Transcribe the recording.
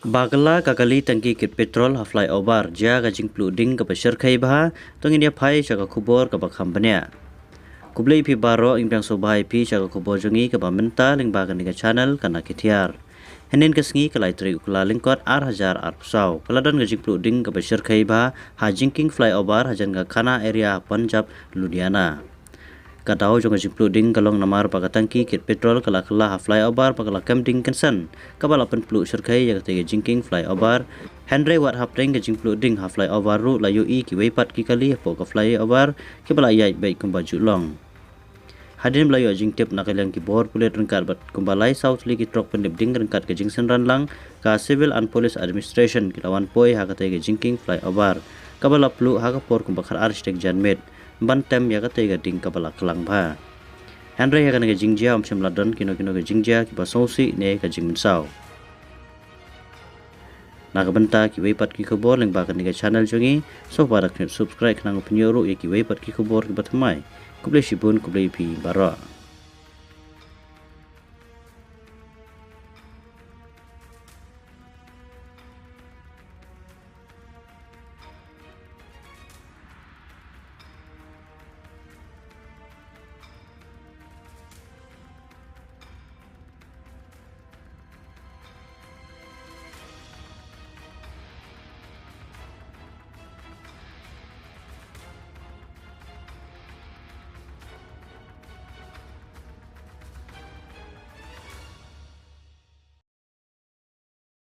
Bagala kakali tangki kit petrol ha flyover ja gajing pluding ka pasir khai bah tong India phai chaka khubor ka bakham banya kublai phi baro ingpang so bahai phi chaka khubor jongi ka bamenta ling bagan ni ka channel kana kithiar henin ka sngi kalai tri ukla lingkot ar hajar ar pusau kaladon gajing pluding ka pasir khai bah ha jingking flyover hajan ka khana area Punjab Ludhiana Katau jong including kalong namar pagatangki kit petrol kala kala ha flyover pagala camping kansan kabala pen plu surkai ya kate jingking flyover Henry wat hapring including ha flyover ru layu I ki weipat ki kali po ka flyover ki bala yai bai kumbaju long Hadin melayu jing tip nakalang ki bor pulet rengkat bat kumbalai south li ki trok pendip ding rengkat ke jingsen ranlang ka civil and police administration ki lawan poi ha kate jingking flyover kabala plu ha ka por kumbakar architect janmet bantem ya kate ga ding kabala kelang ba Henry ya kana ga jingjia om ladon kino ga jingjia ki basosi ne ka jingmensau nakabenta ki weipat ki khobor leng ba ka channel jongi so para subscribe nang penyoru ya ki weipat ki khobor ki batmai kublai sibun kublai pi bara